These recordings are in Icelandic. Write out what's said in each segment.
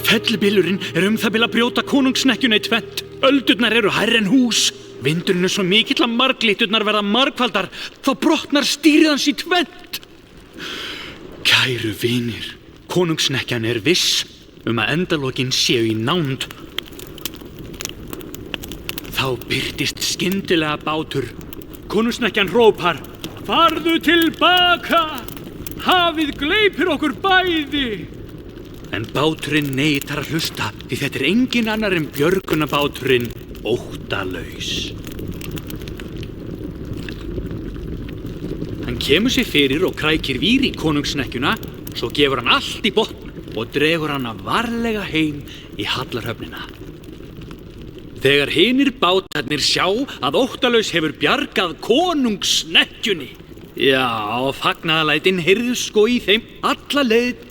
Fellibylurinn það bil að brjóta konungssnekkjuna í tvennt. Öldurnar eru hærri en hús. Vindurinn svo mikill að marglíturnar verða margfaldar. Þá brotnar stýrið hans í tvennt. Kæru vinir, konungssnekkjan viss að endalokin séu í nánd. Þá birtist skyndilega bátur. Konungssnekkjan hrópar: Farðu tilbaka! Hafið gleypir okkur bæði! En báturinn neitar að hlusta, því þetta engin annar en björgunarbáturinn óttalaus. Hann kemur sér fyrir og krækir vír í konungssnekkjuna, svo gefur hann allt í botn og dregur hana varlega heim í hallarhöfnina. Þegar hinir bátarnir sjá að óttalaus hefur bjargað konungssnekkjunni, já, fagnaðarlætin heyrðust í þeim alla leið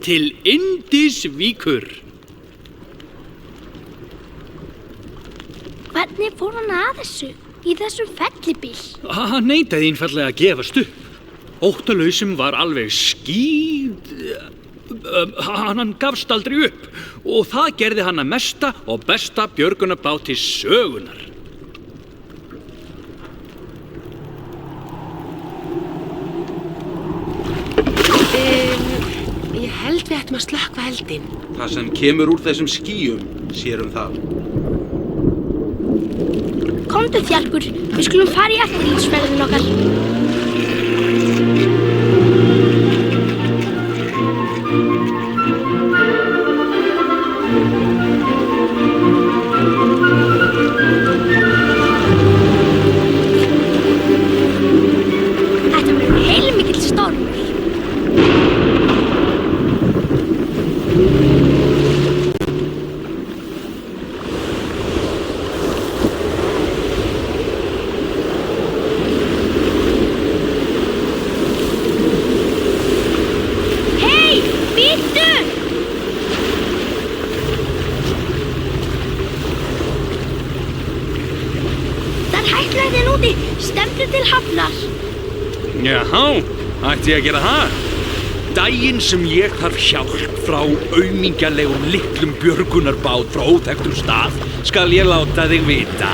til Indisvíkur. Hvernig fór hann að þessu í þessum fellibíl? Hann neitaði einfaldlega að gefast upp. Óttalausum var alveg hann gafst aldrei upp og það gerði hann að mesta og besta björgunarbáti sögunar. Ég held við ættum að slökkva eldinn. Það sem kemur úr þessum skýjum sér það. Komdu Þjarkur, við skulum fara í eftirlitsferðin okkar. Þetta verður heilmikill stormur. Stefnu til hafnar. Jáhá, ætti ég að gera það? Daginn sem ég þarf hjálp frá aumingjalegum litlum björgunarbát frá óþekktum stað skal ég láta þig vita.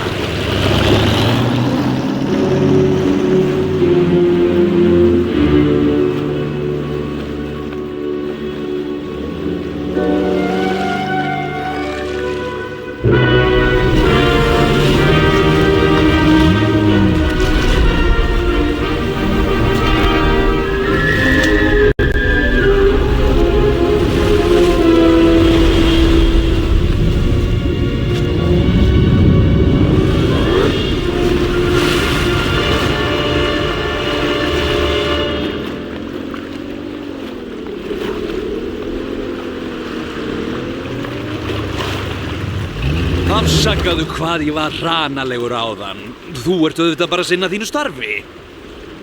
Afsakaðu hvað ég var hranalegur áðan. Þú ert auðvitað bara að sinna þínu starfi.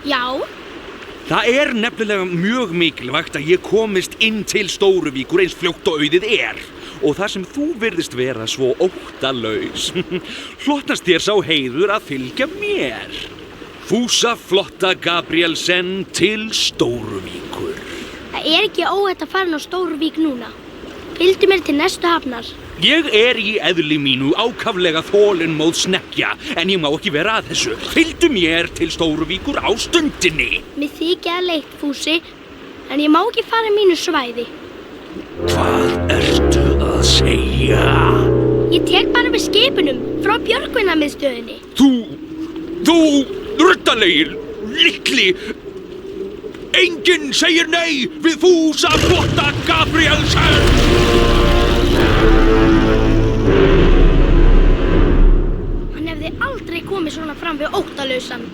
Já. Það er nefnilega mjög mikilvægt að ég komist inn til Stóruvíkur eins fljótt og auðið og það sem þú virðist vera svo óttalaus. Hlotnast þér sá heiður að fylgja mér. Fúsa flotta Gabrielsen til Stóruvíkur. Það ekki óhætt að fara á Stóruvík núna. Fylgdu mér til næstu hafnar. Ég í eðli mínu ákaflega þolinmóð snekkja, en ég má ekki vera að þessu. Fylgdu mér til Stóruvíkur á stundinni. Mér þykir leitt, Fúsi, en ég má ekki fara mínu svæði. Hvað ertu að segja? Ég tek bara við skipunum frá björgunarmiðstöðinni. Þú, ruddalegir, litli. Enginn segir nei við Fúsa flotta Gabrielsen. Hann hefði aldrei komið svona fram við óttalausan.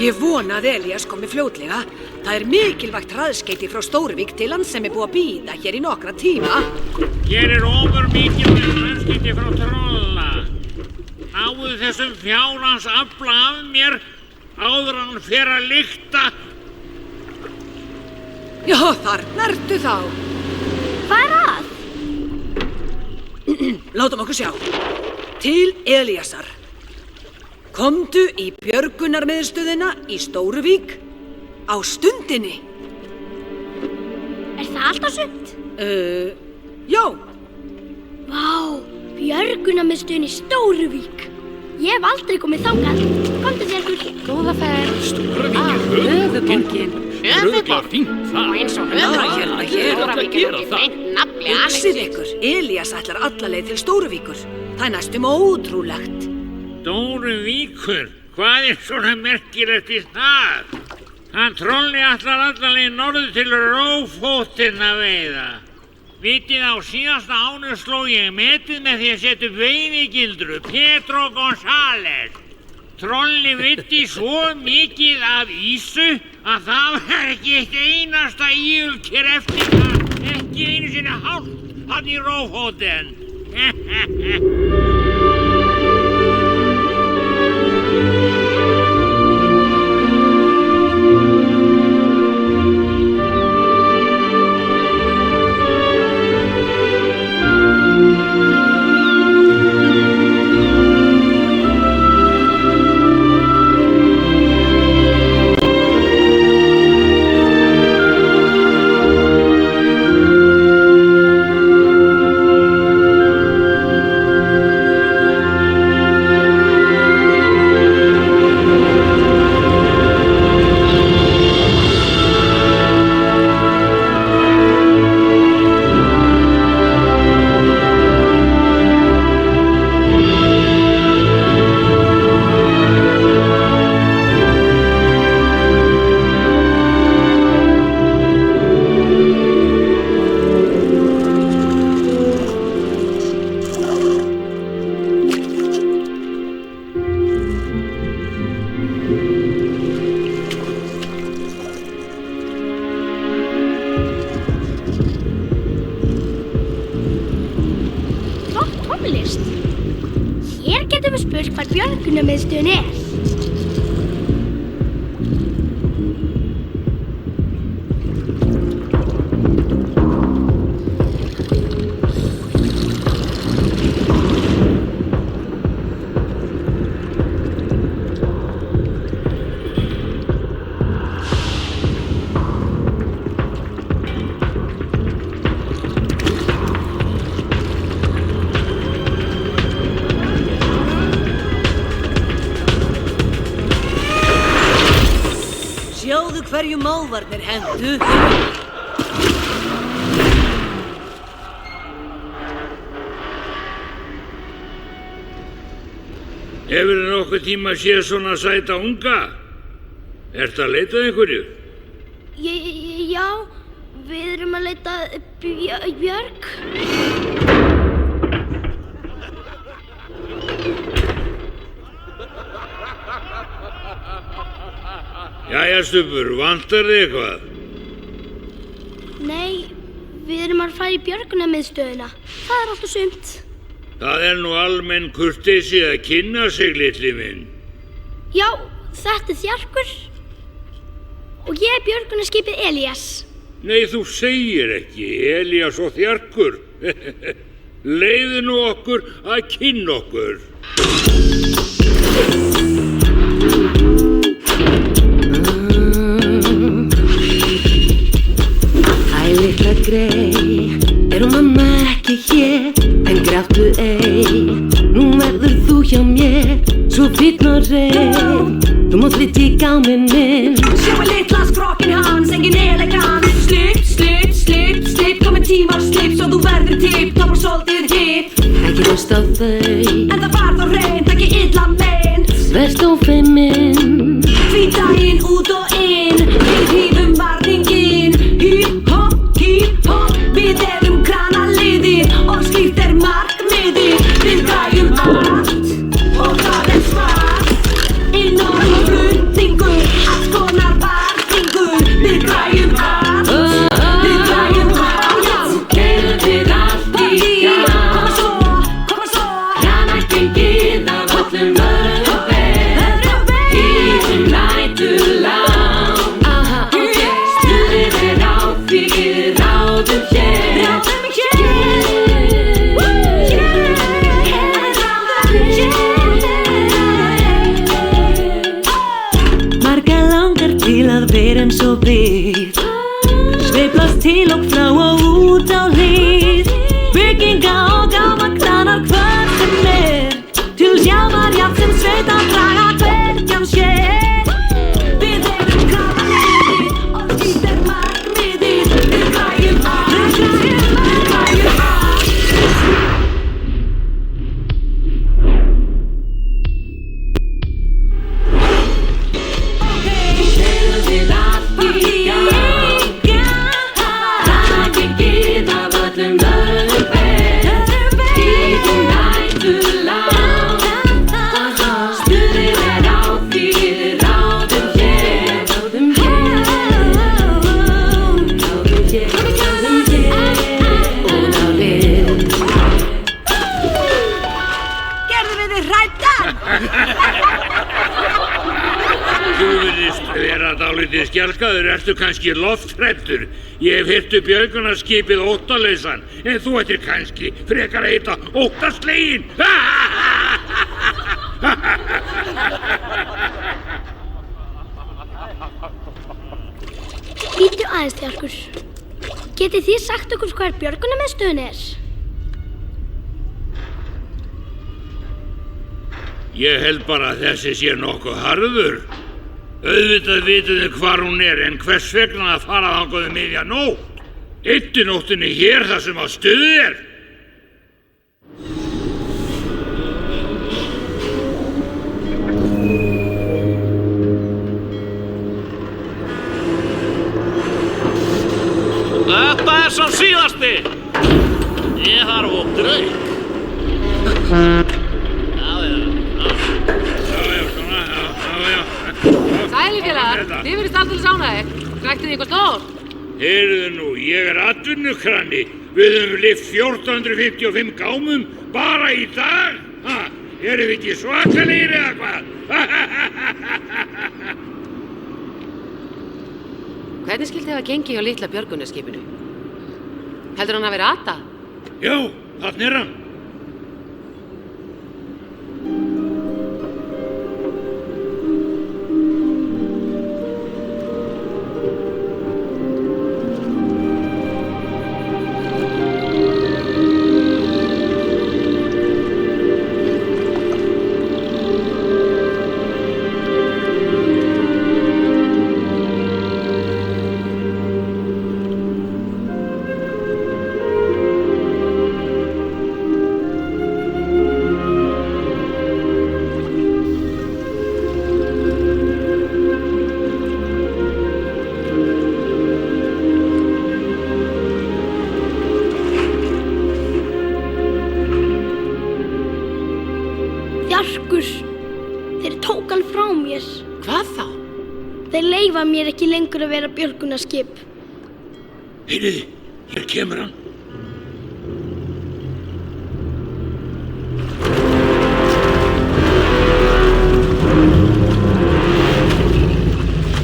Ég vona að Elías komi fljótlega. Það mikilvægt hraðskeyti frá Stóruvík til hans sem búið að bíða hér í nokkra tíma. Hér ofur mikilvægt hraðskeyti frá Trolla. Náðu þessum fjárans afla af mér áður en hann fer að lykta. Já, þarna ertu þá. Hvað er að? Látum okkur sjá. Til Elíasar. Komdu í björgunarmiðstöðina í Stóruvík á stundinni. Er það alltaf sumt? Já. Vá, björgunarmiðstöðin í Stóruvík. Ég hef aldrei komið þangað. Komdu þér, Gulli. Góða ferð. Stóruvík er höfuðborgin. Örugglega fínt það. Og eins og Hérna, Stóruvík er ekki beint nafli Hugsið Alexis. ykkur, Elías ætlar alla leið til Stóruvíkur. Það er næstum ótrúlegt. Stóruvíkur? Hvað er svona merkilegt í það? Hann trolli ætlar alla leið norður til Rófótinn að veiða. Vitið á síðasta ánu sló ég metið með því að setja upp veiðigildru, Pedro González. Trolli vitti svo mikið af ýsu að það var ekki eitt einasta íulker eftir það. Ekki einu sinni hálft hann í Rófótinn. Hér getum við spurt hvar björgunarmiðstöðin er. Sjáðu hverju mávarnir hendu. Hefurðu nokkuð tíma séð svona sæta unga? Ertu að leita að einhverju? Já, við erum að leita Björg. Jæja, Stubbur, vantar þig eitthvað? Nei, við erum að fara í björgunarmiðstöðina. Það er alltaf sumt. Það er nú almenn kurteisi að kynna sig, litli minn. Já, þetta er Þjarkur. Og ég er björgunarskipið Elías. Nei, þú segir ekki Elías og Þjarkur. Leyfðu nú okkur að kynna okkur. Hæ, litla grey, er mamma ekki hér, en gráttu ei. Nú verður þú hjá mér, svo fínn og reyn. Þú mátt lítið í gáminn minn. Sjáu litla skrokkinn hans, engin elegant. Slipp, slipp, slipp, slipp, kominn tímar slipp, svo þú verður tipp, toppar svolítið hipp. Ekki röst á þau, En það var þó reynd, ekki illa meint. verst ófeiminn. Því daginn út og inn, við hífum varninginn. Hip hop, við erum kranaliðið og slíkt er markmiðið. Við græjum allt og það er svart. Enorm flutningur, alls konar varningur. Við græjum allt, við græjum allt. Keyrum við allt í gang. Koma svo, Rafmagn gengið af öllum öðrum veg. Ísum lætur Marga langar til að vera eins og við Sveiflast til og frá og út á hlið Bygginga og gámakranar hvar sem Til sjávar jafn sem sveita draga hverjum sér Við erum krafaliðið og skýrt markmiðið Við græjum allt Þú virðist vera dálítið skjálkaður, ertu kannski lofthræddur? Ég hef hirt upp björgunarskipið óttalausan, en þú ættir kannski frekar að heita óttaslegin. Bíddu aðeins, Þjarkur. Getið þið sagt okkur hvað björgunarmiðstöðin er? Ég held bara að þessi sé nokkuð harður. Auðvitað vitið þið hvar hún er, en hvers vegna að fara þangað miðja nótt? Eyddu nóttinni hér þar sem á stuðið er. Þetta er sá síðasti. Ég þarf upp draug. Sælifélagar, þið verðist alltaf ánægðir. Kræktið þið eitthvað stór? Heyrðu nú, ég er atvinnukrani. Við höfum lyft 1455 gámum bara í dag. Erum við ekki svakalegir eða hvað? Hvernig skildi það gengi hjá litla björgunarskipinu? Heldur hann að vera Ata? Já, þarna er hann. Mér ekki lengur að vera björgunarskip. Heyriði, hér kemur hann.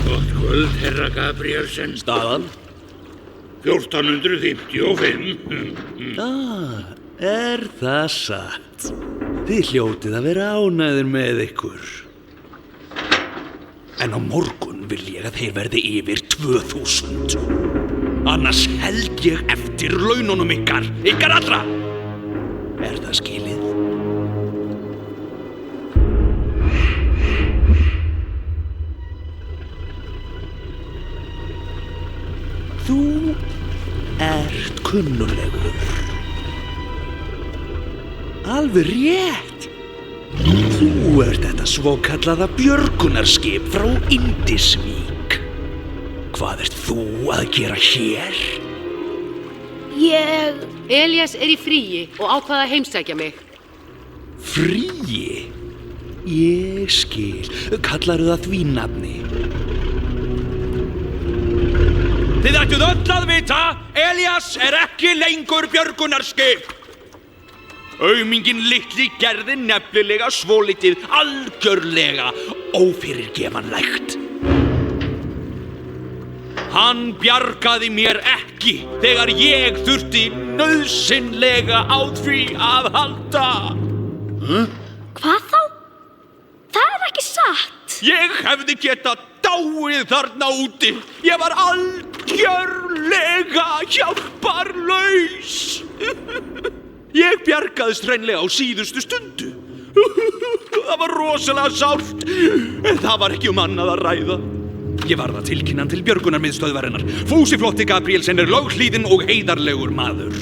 Gott kvöld, herra Gabrielsen. Staðan? 1455. Er það satt? Þið hljótið að vera ánægðir með ykkur. En á morgun vil ég að þeir verði yfir 2000. Annars held ég eftir laununum ykkar allra. Er það skilið? Þú ert kunnulegur. Alveg rétt. Þú ert þetta svokallaða björgunarskip frá Indisvík. Hvað ert þú að gera hér? Elías er í fríi og ákvað að heimsækja mig. Fríi? Ég skil. Kallarðu það því nafni? Þið ættuð öll að vita, Elías er ekki lengur björgunarskip. Auminginn litli gerði nefnilega svolítið algjörlega ófyrirgefanlegt. Hann bjargaði mér ekki þegar ég þurfti nauðsynlega á því að halda. Hvað þá? Það er ekki satt. Ég hefði getað sjáið þarna úti, ég var algjörlega hjálparlaus. Ég bjargaðist hreinlega á síðustu stundu. Það var rosalega sárt, en það var ekki annað að ræða. Ég varð að tilkynna hann til björgunarmiðstöðvarinnar. Fúsi flotti Gabrielsen löghlýðinn og heiðarlegur maður.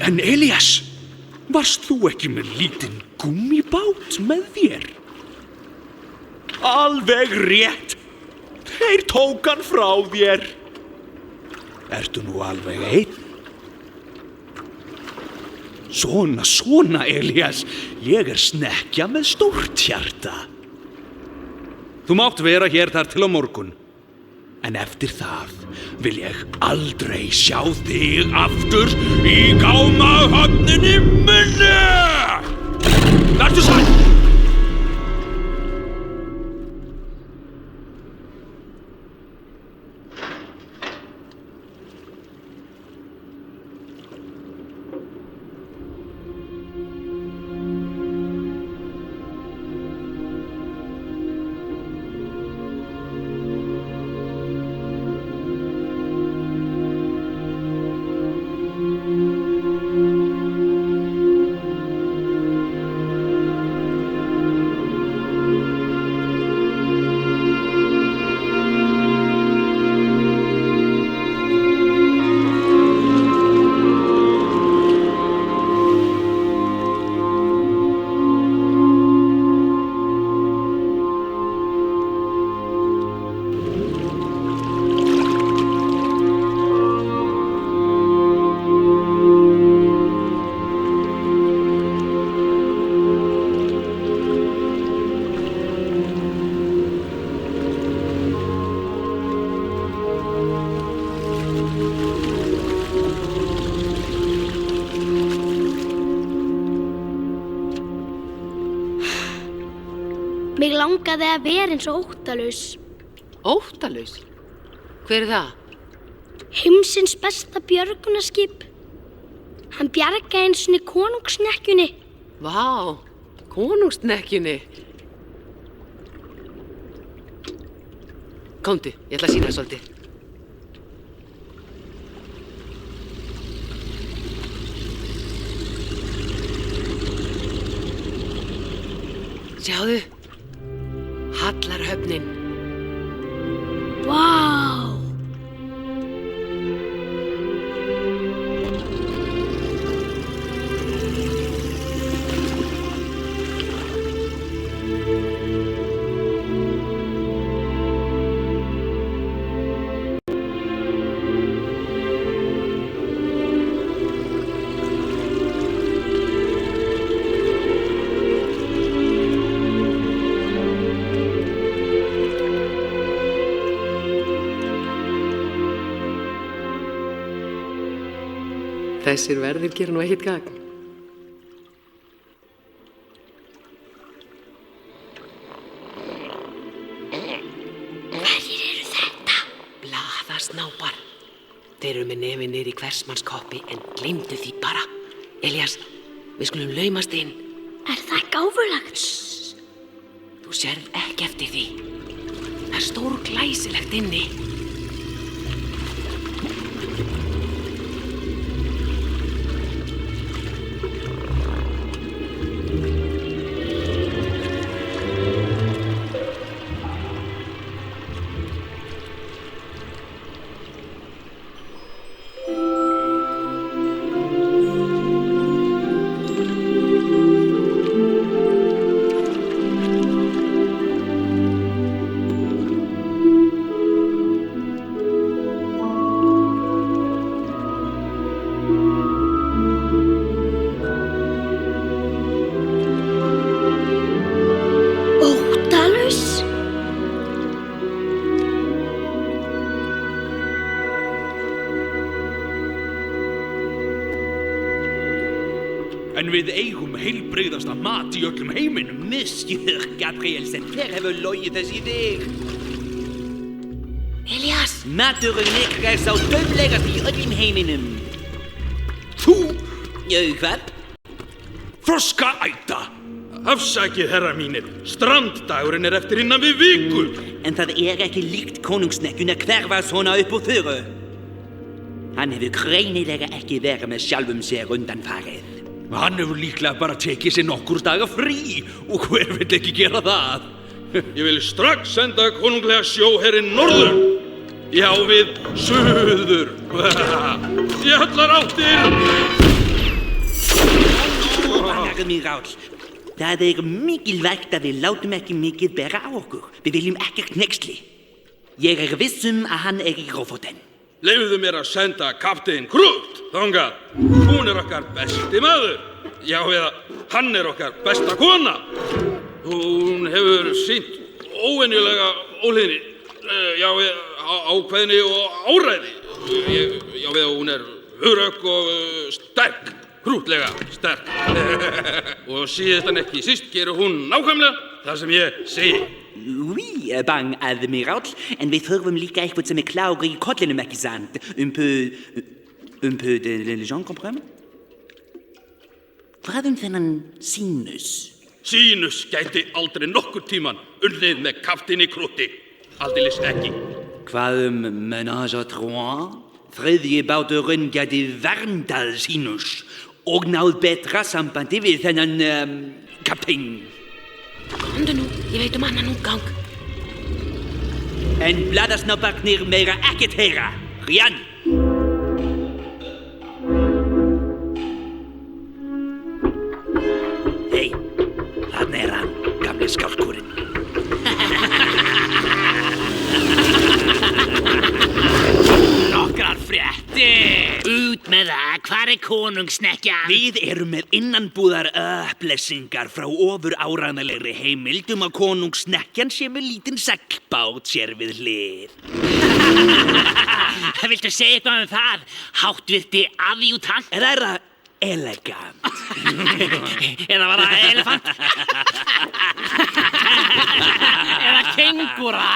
En Elías, varst þú ekki með lítinn gúmmíbát með þér? Alveg rétt. Þeir tók hann frá þér. Ertu nú alveg einn? Svona, Elías. Ég snekkja með stórt hjarta. Þú mátt vera hér þar til á morgun. En eftir það vil ég aldrei sjá þig aftur í gámahöfninni minni! Vertu sæll! Mig langaði að vera eins og Óttalaus. Óttalaus? Hver það? Heimsins besta björgunarskip. Hann bjargaði einu sinni konungssnekkjunni. Vá, konungssnekkjunni. Komdu, ég ætla að sýna það svolítið. Sjáðu, Hallarhöfnin. Vá! Þessir verðir gera nú ekkert gagn. Hverjir eru þetta? Blaðasnápar. Þeir eru með nefið niður í hversmannskoppi en gleymdu því bara. Elías, við skulum laumast inn. Er það gáfulegt? Þú sérð ekki eftir því. Það er stór glæsilegt inni. En við eigum heilbrigðasta mat í öllum heiminum. Monsieur Gabrielsen, hver hefur logið þess í þig? Elías! Maturinn ykkar er sá döflegast í öllum heiminum. Þú Hvað? Froskaæta! Afsakið, herrar mínir. Stranddagurinn eftir innan við viku. En það ekki líkt konungssnekkjunni að hverfa svona upp úr þurru. Hann hefur greinilega ekki verið með sjálfum sér undanfarið. Hann hefur líklega bara tekið sér nokkur daga frí og hver vill ekki gera það? Ég vil strax senda konunglega sjóherinn norður. Já, við suður. Í allar áttir. Admiral, það mikilvægt að við látum ekki mikið bera á okkur. Við viljum ekkert hneyksli. Ég viss að hann í Lofoten. Leyfðu mér að senda kapteinn Krút þangað. Hún okkar besti maður. Já, eða hann okkar besta kona. Hún hefur sýnt óvenjulega óhlýðni. Já, ákveðni og áræði. Já, eða hún hugrakk og sterk. Krútlega sterk. Og síðast en ekki síst gerir hún nákvæmlega það sem ég segi. Oui, bang, admiral. En við þurfum líka eitthvað sem klár í kollinum, ekki sant? Un peu de légende, comprends? Hvað þennan Sínus? Sínus gæti aldrei nokkur tíman unnið með kapteini Krúti. Aldeilis ekki. Hvað Ménage à Trois? Þriðji báturinn gæti verndað Sínus og náð betra sambandi við þennan kaptein. Komdu nú, ég veit annan útgang. En blaðasnáparnir meira ekkert heyra. Rian! Hei, þarna hann, gamli skálkurinn. Nokkrar fréttir. Út með það, hvar konungssnekkjan? Við með innanbúðar blessingar frá ofur áræðanlegri heimild að konungssnekkjan sé með lítinn seglbát sér við hlið. Viltu segja eitthvað það, háttvirti adjútant? Það elegant. Eða var það elefant? Eða kengúra?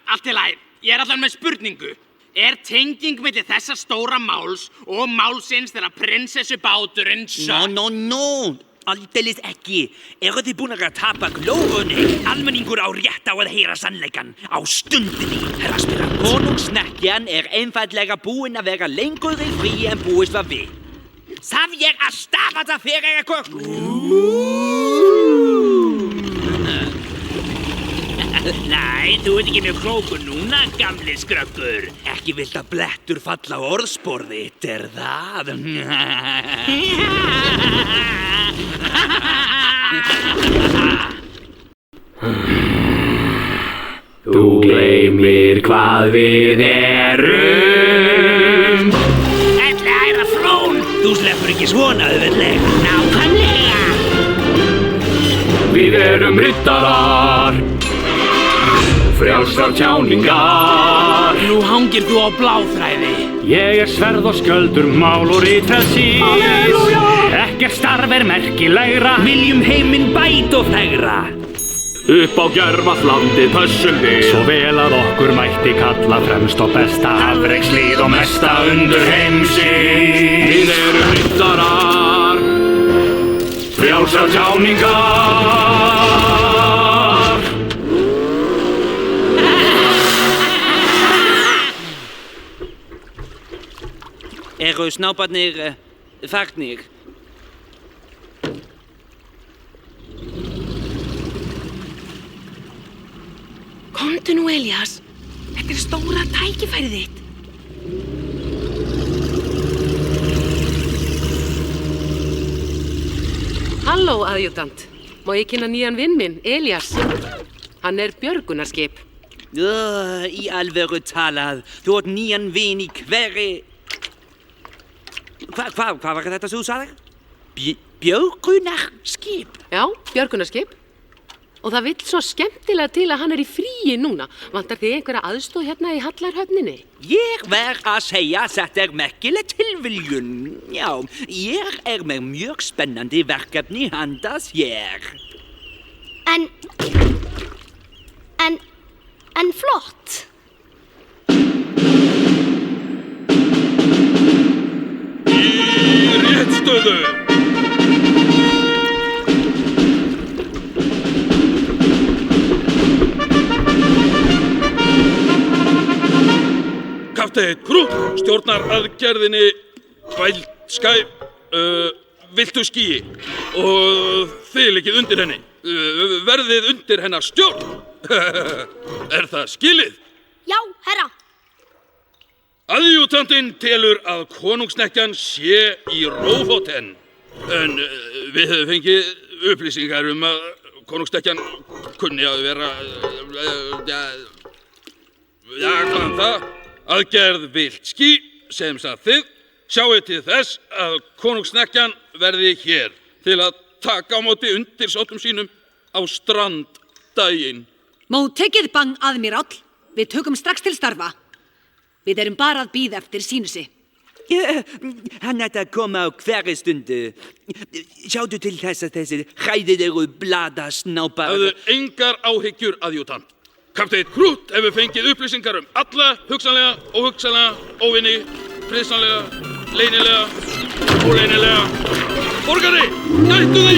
Allt í lagi, ég allan með spurningu. Tenging milli þessa stóra máls og málsins þegar prinsessubáturinn sökk? No, aldeilis ekki. Þið búin að tapa glórunni? Almenningur á rétt á að heyra sannleikann á stundinni, herra spyrrand. Konungssnekkjan einfaldlega búin að vera lengur í fríi en búist var við. Saf ég að stafa það fyrir ykkur? Nei, þú ekki með krókur núna, gamli skröggur. Ekki vilt að blettur falla á orðsporði, það? Þú gleymir hvað við erum. Æra flón. Þú sleppur ekki svona auðveldlega. Nákvæmlega. Við erum riddarar. Frjálsar tjáningar. Nú hangir þú á bláþræði. Ég sverð og sköldur, mál og ritfrelsis. Halleluja! Ekkert starf merkilegra. Viljum heiminn bæt og fegra. Upp á gjörvað landið pössum við. Svo vel að okkur mætti kalla fremst og besta afrekslið og mesta undur heimsins. Við erum riddarar. Frjálsar tjáningar. Snáparnir farnir? Komdu nú, Elías. Þetta stóra tækifærið þitt. Halló, aðjútant. Má ég kynna nýjan vinn minn, Elías? Hann björgunarskip. Í alvöru talað. Þú nýjan vinn í hverri... Hvað var þetta sem þú sagði? Björgunarskip? Já, björgunarskip. Og það vill svo skemmtilega til að hann í fríi núna. Vantar þið einhverja aðstoð hérna í Hallarhöfninni? Ég verð að segja að þetta merkileg tilviljun. Já, ég með mjög spennandi verkefni handa þér. En flott. Réttstöðu! Kapteinn Krút stjórnar aðgerðinni Wild Sky, viltu skýi og þið liggið undir henni. Verðið undir hennar stjórn. Er það skilið? Já, herra. Aðjútantinn telur að konungsnekkjan sé í Rófóten, en við höfum fengið upplýsingar að konungsnekkjan kunni að vera, hvaðan það, aðgerð vilt ský sem sagt þið sjáið til þess að konungsnekkjan verði hér til að taka á móti undirsóttum sínum á stranddaginn. Móttekið, bang aðmíráll. Við tökum strax til starfa. Við erum bara að bíða eftir sínusi. Hann ætti að koma á hverri stundu. Sjáðu til þess að þessir hræðilegu bladasnápar... Hafðu engar áhyggjur, aðjútant. Kapteinn Krút hefur fengið upplýsingar alla hugsanlega, óhugsanlega, óvinni, friðsamlega, leynilega, óleynilega. Borgari, gættu því!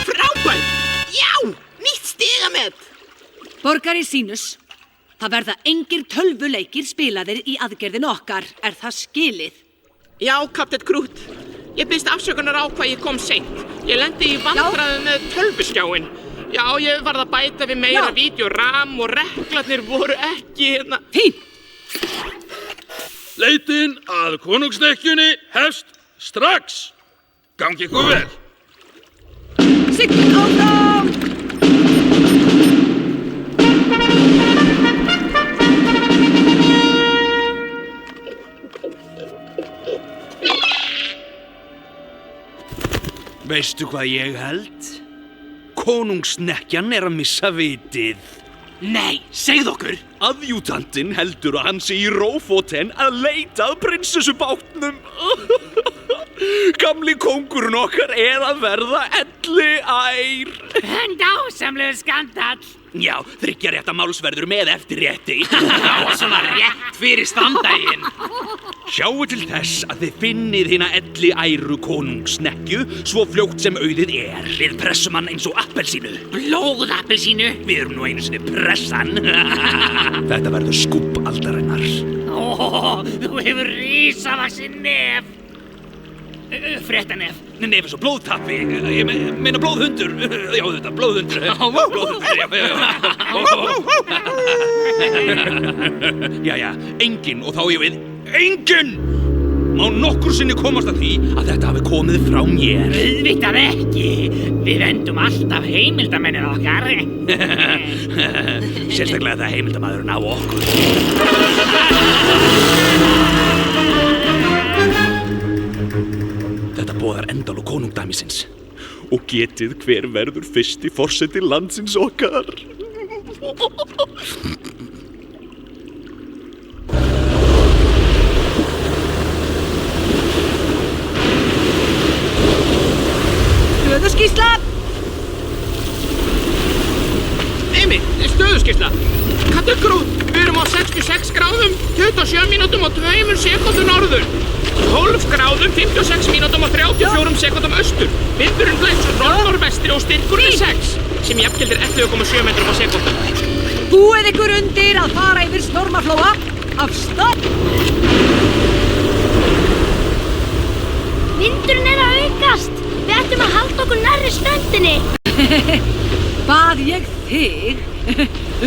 Frábært! Já, nýtt stigamet! Borgari Sínus, það verða engir tölvuleikir spilaðir í aðgerðin okkar. Er það skilið? Já, kapteinn Krút. Ég biðst afsökunar á hvað ég kom seint. Ég lendi í vandræðum með tölvuskjáinn. Já, ég varð að bæta við meira vídeoram og reklarnir voru ekki hérna. Fínt! Leitin að konungsnekkjunni hefst strax. Gangi ykkur vel. Siglum áfram! Veistu hvað ég held? Konungsnekkjan er að missa vitið. Nei, segð okkur! Aðjútantinn heldur að hann sé í Rófóten að leita að prinsessubátnum. Gamli kóngurinn okkar er að verða elliær. Dásamlegur skandall. Já, þriggja rétta málsverður með eftirrétti. Já, svona rétt fyrir standdaginn. Sjáu til þess að þið finnið hina elliæru konungsnekkju svo fljótt sem auðið er. Við pressum hann eins og appelsínu. Blóðappelsínu? Við erum nú einu sinni pressan. Þetta verður skúbb aldarinnar. Ó, þú hefur risavaxin nef. Fréttanef. Nef svo blóðtappi. Ég meina blóðhundur. Já, þetta, blóðhundur. Jæja, enginn og þá ég við. Enginn! Má nokkur sinni komast að því að þetta hafi komið frá mér. Auðvitað ekki. Við vendum alltaf heimildamennir okkar. Sérstaklega það heimildamaðurinn á okkur. Þetta boðar endal og konungdæmisins. Og getið hver verður fyrsti forseti landsins okkar. Stöðuskýrsla! Stöðuskýrsla. Kapteinn Krút, við erum á 66 gráðum, 27 mínútum og 2 sekúndum norður. 12 gráðum, 56 mínútum og 34 sekúndum austur. Vindurinn blæs norð-norðvestri og styrkurinn 6, sem jafngildir 11,7 metrum á sekúndum. Búið ykkur undir að fara yfir stormaflóa. Af stopp! Vindurinn er að aukast. Við ættum að halda okkur nærri ströndinni. Bað ég þig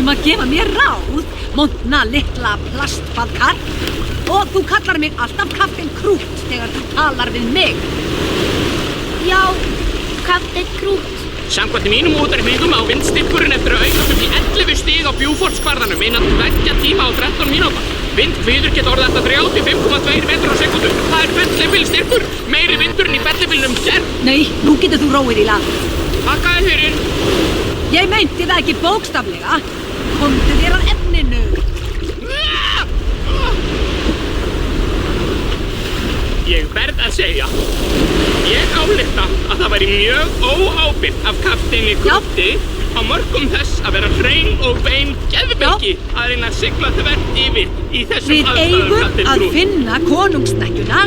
að gefa mér ráð, montna litla plastbaðkar, og þú kallar mig alltaf kapteinn Krút þegar þú talar við mig. Já, kapteinn Krút. Samkvæmt mínum útreikningum á vindstyrkurinn eftir að aukast upp í 11 stig á Bjúfortskvarðanum innan 2 tíma og 13 mínúta. Vindhviður geta orðið eftir 35,2 metrar á sekúndu. Það er fellibyl styrkur, meiri vindurinn í fellibylnum gerð. Nei, nú getur þú róið í land. Takk þér fyrir. Ég meinti það ekki bókstaflega. Komdu þér að efninu. Ég verð að segja, ég álykta að það væri mjög óábyrgt af kapteini Krúti á mörkum þess að vera hrein og bein geðveiki að reyna að sigla þvert yfir í þessum Við aðstæðum, eigum Kapteinn að Krút. finna konungssnekkjuna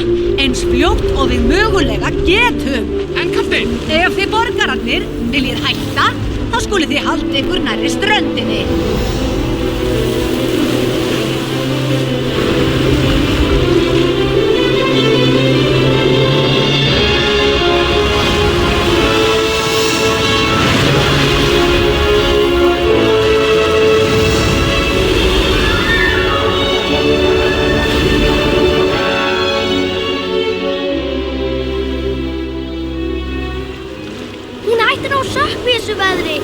eins fljótt og við mögulega getum. En kapteinn? Ef þið borgararnir viljið hætta, þá skulið þið halda ykkur nærri ströndinni. Hún hættir á sökk í þessu veðri.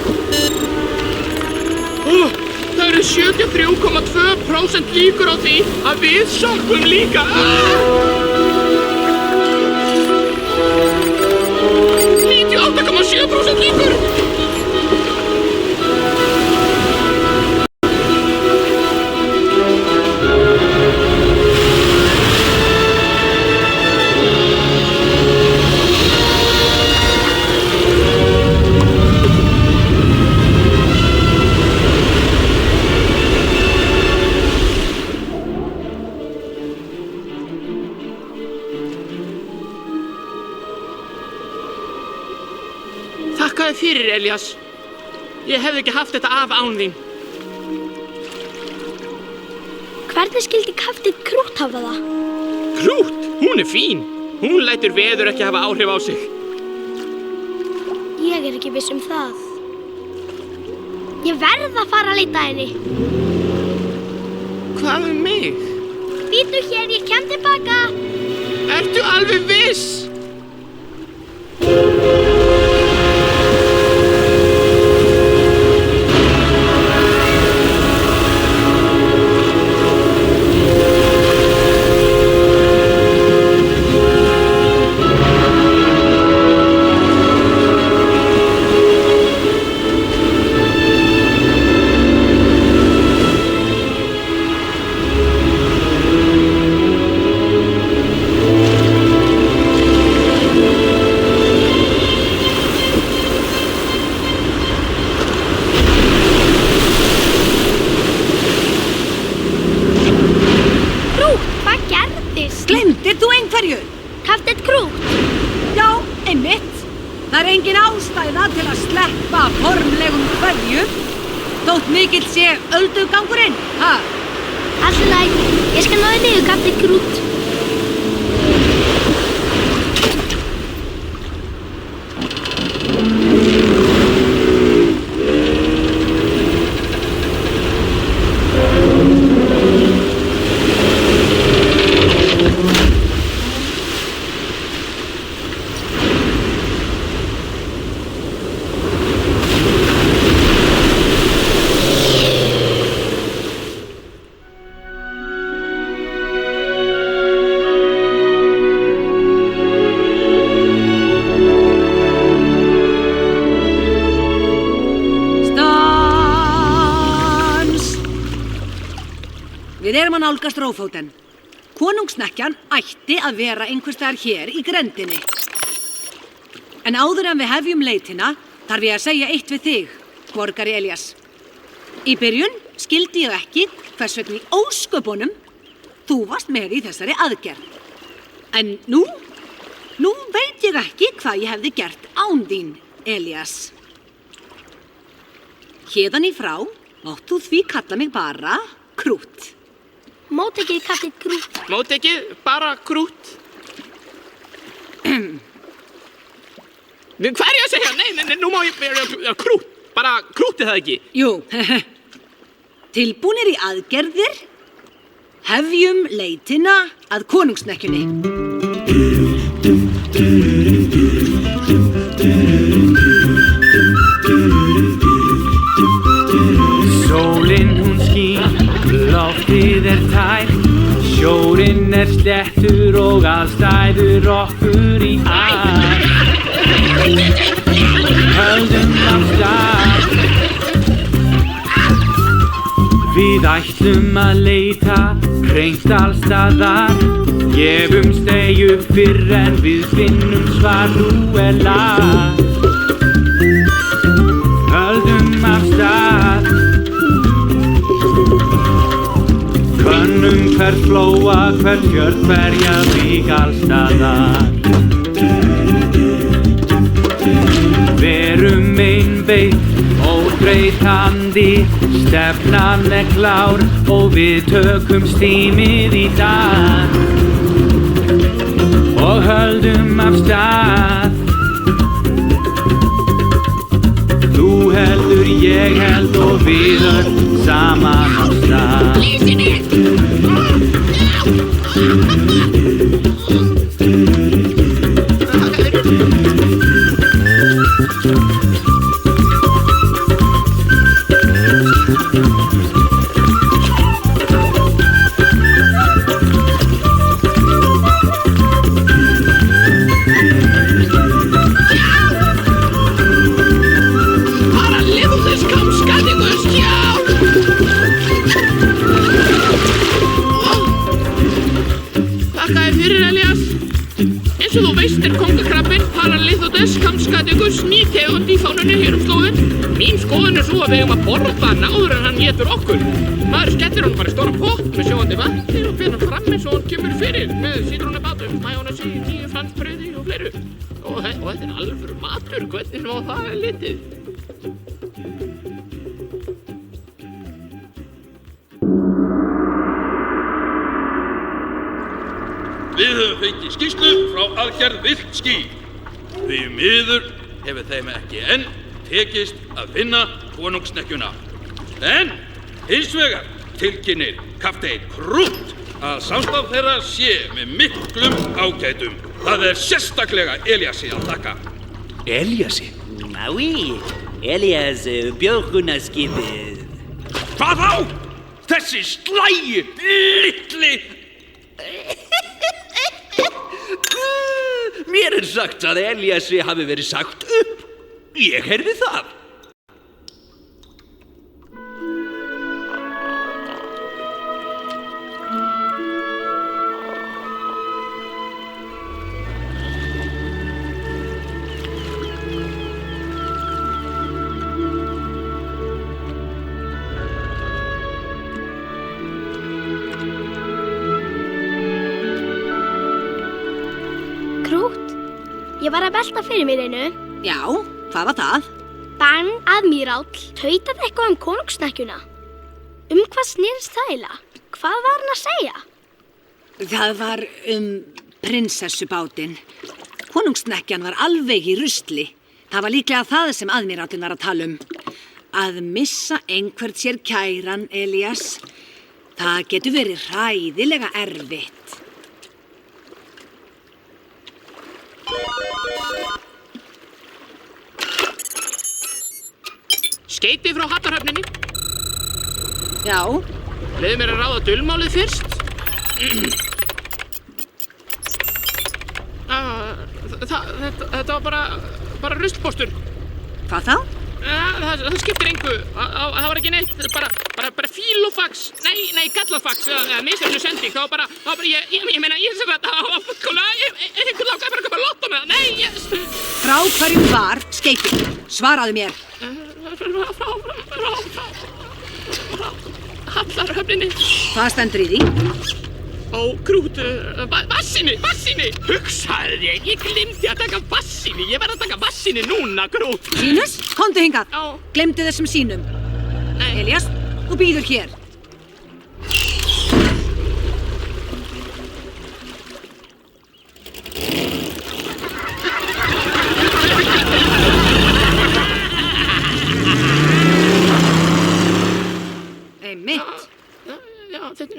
Það eru 73,2% líkur á því að við sökkum líka. 98,7% líkur. Þakkaði fyrir, Elías. Ég hefði ekki haft þetta af án þín. Hvernig skildi Kapteinn Krút hafa það? Krút, hún er fín. Hún lætur veður ekki hafa áhrif á sig. Ég er ekki viss um það. Ég verð að fara að leita henni. Hvað mig? Bíddu hér, ég kem tilbaka. Ertu alveg viss? Gleymdir þú einhverju? Kapteinn Krút. Já, einmitt. Það er engin ástæða til að sleppa formlegum kveðjum. Þótt mikill sé öldugangurinn, ha? Allt í lagi. Ég skal náði niður, Kapteinn Krút. Við erum að nálgast Rófóten. Konungssnekkjan ætti að vera einhvers staðar hér í grendinni. En áður en við hefjum leitina þarf ég að segja eitt við þig, borgari Elías. Í byrjun skildi ég ekki hvers vegna í ósköpunum þú varst með í þessari aðgerð. En nú veit ég ekki hvað ég hefði gert án þín, Elías. Héðan í frá mátt þú því kalla mig bara Krút. Móttekið, Kapteinn Krút. Móttekið, bara Krút. Hvað er ég að segja? Nei, nú má ég vera Krút. Bara Krút er það ekki. Jú, tilbúnir í aðgerðir, hefjum leitina að konungssnekkjunni. Sólin hún skín, loftið tært, sjórinn sléttur og aðstæður okkur í ætt. Höldum af stað, við ætlum að leita, hreint alls staðar. Gefumst ei upp fyrr en við finnum svar, nú lag. Höldum gegnum hver flóa, hver fjörð, hverja vík allstaðar. Verum einbeitt, óbreytandi, stefnan klár og við tökum stímið í dag og höldum af stað. Þú heldur, ég held og við öll saman á stað. Eins og þú veist kóngakrabbinn Paralithodes kamskadikus ný tegund í fánunni hér slóðin. Mín skoðun svo að við eigum að borða hann áður en hann étur okkur. Maður skellir hann bara í stóra pott með sjóðandi vatni og ber hann fram eins og hann kemur fyrir með sítrónubátum, majónesi, 10 fransbrauði og fleiru. Og þetta alvöru matur, hvernig má það litið? Við höfum fengið skýrslu frá aðgerð Villt ský. Því miður hefur þeim ekki enn tekist að finna konungssnekkjuna. En hins vegar tilkynnir kapteinn Krút að samstarf þeirra sé með miklum ágætum. Það sérstaklega Elíasi að þakka. Elíasi? Ái, Elías björgunarskipið. Hvað þá? Þessi slægi, litli... Mér sagt að Elíasi hafi verið sagt upp. Ég heyrði það. Ég var að velta fyrir mér einu. Já, hvað var það? Barn Admiráll tautaði eitthvað konungssnekkjuna. Hvað snerist það eiginlega? Hvað var hann að segja? Það var prinsessubátinn. Konungssnekkjan var alveg í rusli. Það var líklega það sem Admirállinn var að tala Að missa einhvern sér kæran, Elías. Það getur verið hræðilega erfitt. Skeyti frá Hattarhöfninni. Já. Leyfðu mér að ráða dulmálið fyrst. Þetta var bara ruslpóstur. Hvað þá? Það skiptir engu. Það var ekki neitt. Bara fílofax. Nei, gallafax. Misjafnlega sending. Það var bara, ég meina, ég sem þetta. Það var fullkomlega, einhvern langaði bara að koma að lotta með það. Nei, Frá hverjum var Skeyti? Svaraðu mér. Frá Hattarhöfninni. Hvað stendur í því? Krút, Vassinni! Hugsaðu þér, ég glimti að taka Vassinni. Ég verð að taka Vassinni núna, Krút. Sínus, komdu hingað. Já. Glemdu þessum sínum. Nei. Elías, þú bíður hér. Einmitt. Já, þetta...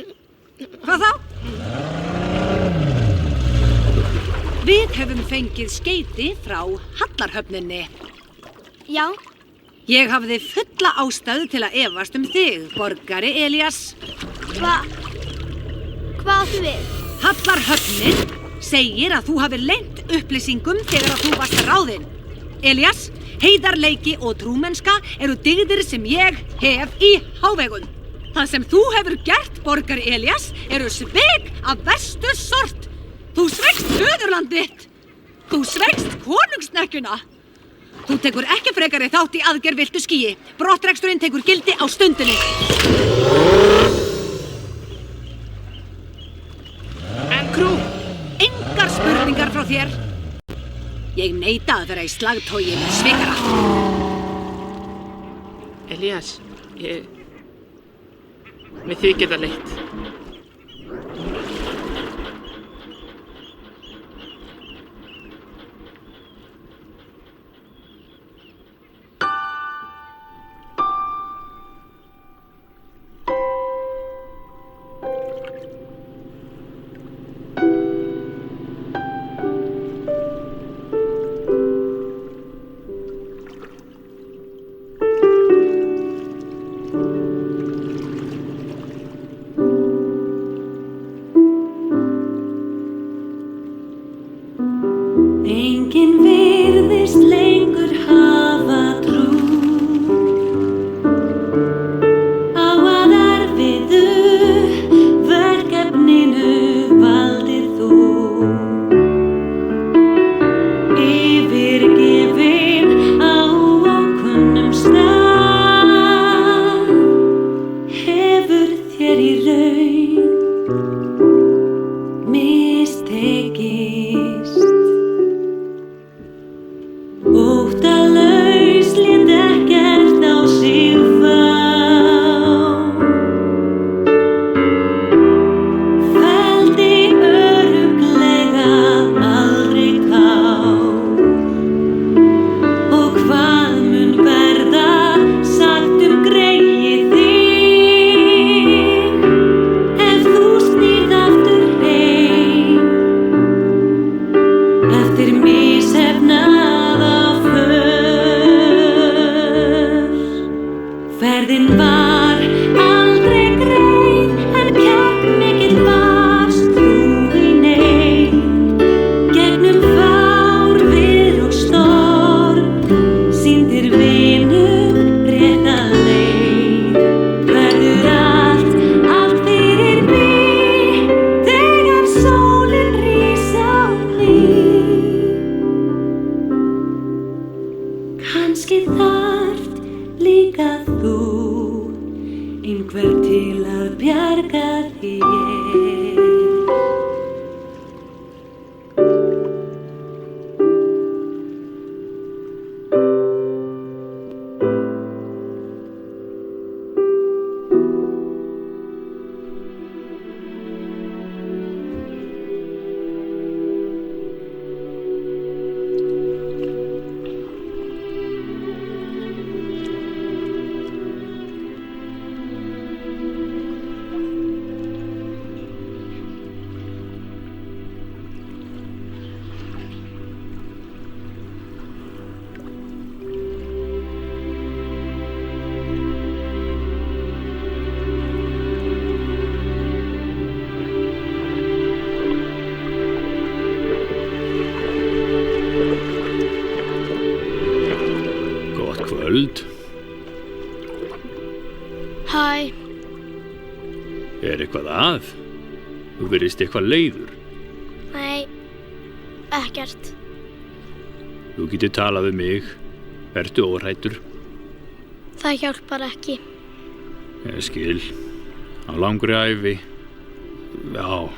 Hvað þá? Við höfum fengið Skeyti frá Hattarhöfninni. Já. Ég hafði fulla ástæðu til að efast þig, borgari Elías. Hvað áttu við? Hattarhöfnin segir að þú hafi leynt upplýsingum þegar að þú varst ráðinn. Elías, heiðarleiki og trúmennska eru dygðir sem ég hef í hávegum. Það sem þú hefur gert, borgari Elías, eru svik af verstu sort. Þú sveikst föðurland þitt. Þú sveikst konungssnekkjuna. Þú tekur ekki frekari þátt í aðgerð Villtu skýi. Brottreksturinn tekur gildi á stundinni. frá þér. Ég neita að vera í slagtogi með svikara. Elías, mér þykir það leitt. Enginn virðist lengur hafa trú á að erfiðu verkefninu valdir þú. Yfirgefin á ókunnum stað hefur þér í raun mistekist. Óttalaus lét ekkert á sig fá. Felldi örugglega aldrei tá. Og hvað mun verða sagt greyið þig ef þú snýrð aftur heim eftir misheppnaða ferðin var aldrei greið en kjarkmikill varst þú í neyð. Gegnum fárviðri og storm sýndir vinum rétta leið. Verður allt fyrir bí þegar sólin rís á ný. Kannski þarft líka þú einhver til að bjarga þér. Kvöld. Hæ, Er eitthvað að? Þú virðist eitthvað leiður. nei, ekkert. Þú getur talað við mig. Vertu óhræddur. Það hjálpar ekki. Ég skil. Á langri ævi. Já.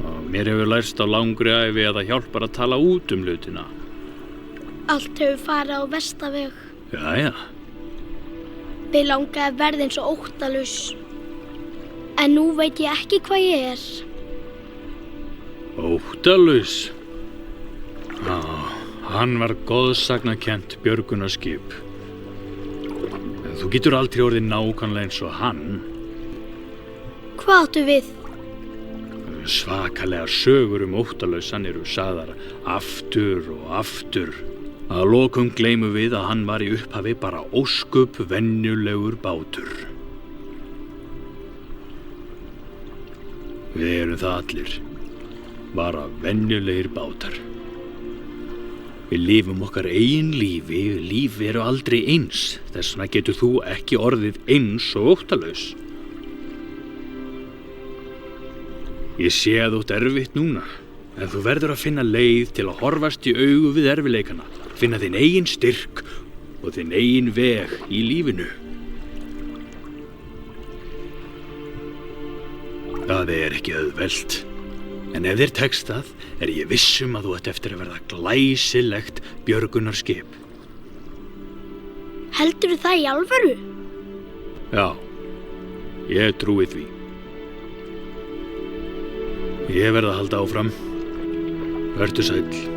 Og mér hefur lærst á langri ævi að það hjálpar að tala út hlutina. Allt hefur farið á versta veg. Jæja. Mig langaði að verða eins og óttalaus. En nú veit ég ekki hvað ég er. Óttalaus. Já, hann var goðsagnakennt björgunarskip. En þú getur aldrei orðið nákvæmlega eins og hann. Hvað áttu við? Svakalegar sögur óttalausan eru sagðar aftur og aftur. Að lokum gleymum við að hann var í upphafi bara ósköp venjulegur bátur. Við erum það allir. Bara venjulegir bátar. Við lifum okkar eigin lífi. Líf eru aldrei eins. Þess vegna getur þú ekki orðið eins og óttalaus. Ég sé að þú ert erfitt núna. En þú verður að finna leið til að horfast í augu við erfileikana. Finna þinn eigin styrk og þinn eigin veg í lífinu. Það er ekki auðvelt. En ef þér tekst það, ég viss að þú ert eftir að verða glæsilegt björgunarskip. Heldurðu það í alvöru? Já, ég trúi því. Ég verð að halda áfram. Vertu sæll.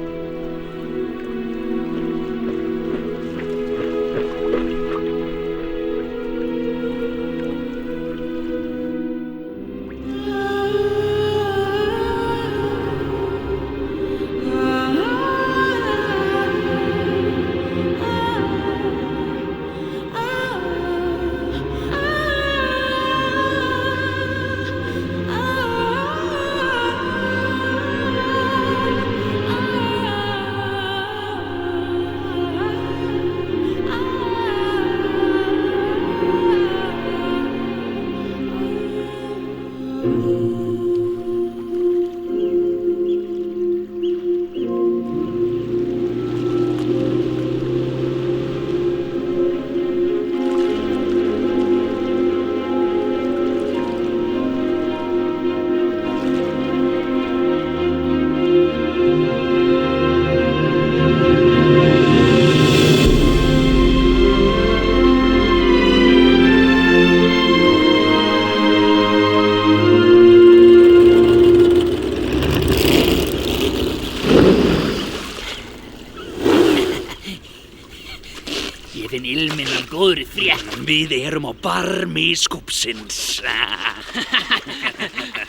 Við erum á barmi skúpsins.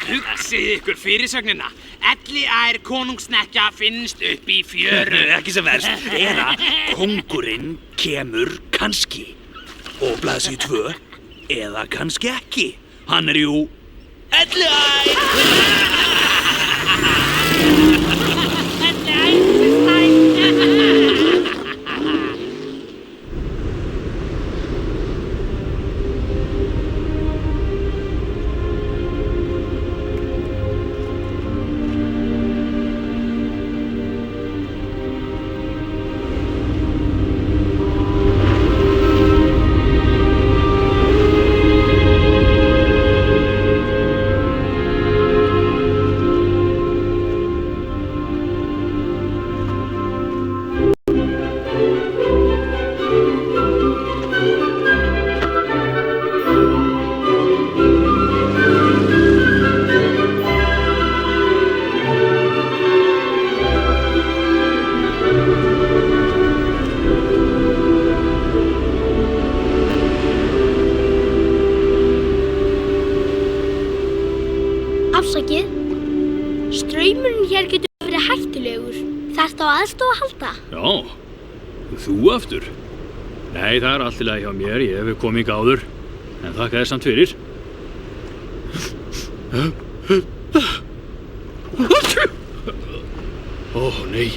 Hugsið ykkur fyrirsögnina. Elliær konungssnekkja finnst upp í fjöru. Ekki sem verst. Eða kóngurinn kemur kannski. Og blaðsíðu 2. Eða kannski ekki. Hann jú Elliær! Afsakið, straumurinn hér getur verið hættulegur. Þarftu á aðstoð að halda? Já, þú aftur? Nei, það er allt í lagi hjá mér, ég hef komið hingað áður. En þakka þér samt fyrir. Ó, nei,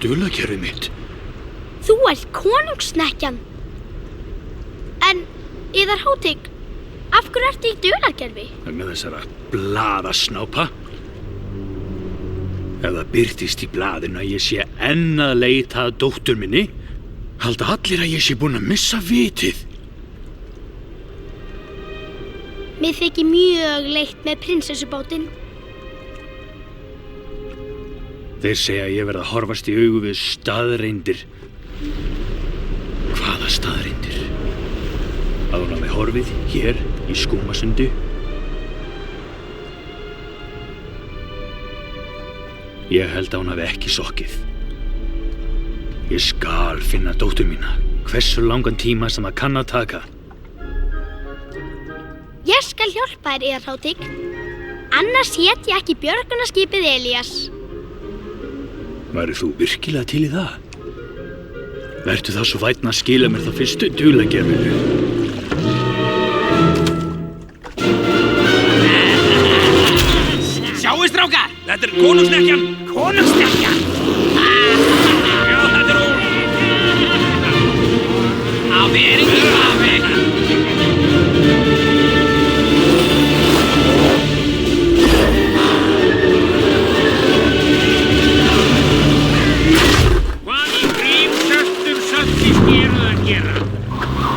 dularkerfið mitt. Þú ert konungssnekkjan. En, Yðar Hátign, af hverju ertu í dularkerfi? Vegna þessara blaðasnápa. Ef það birtist í blaðinu að ég sé enn að leita að dóttur minni, halda allir að ég sé búinn að missa vitið. Mér þykir mjög leitt með prinsessubátinn. Þeir segja að ég verð að horfast í augu við staðreyndir. Hvaða staðreyndir? Að hún hafi horfið hér í Skúmasundi. Ég held að hún hafi ekki sokkið. Ég skal finna dóttur mína, hversu langan tíma sem það kann að taka. Ég skal hjálpa þér, Yðar Hátign. Annars hét ég ekki björgunarskipið Elías. Væri þú virkilega til í það? Vertu það svo vænn að skila mér það fyrstu dulargerfinu. Sjáu strákar! Þetta er konungssnekkjan! Konungssnekkjan! Já, þetta er hún! Á veringi hafi! Hvað í grímsöstum söttist eruð að gera?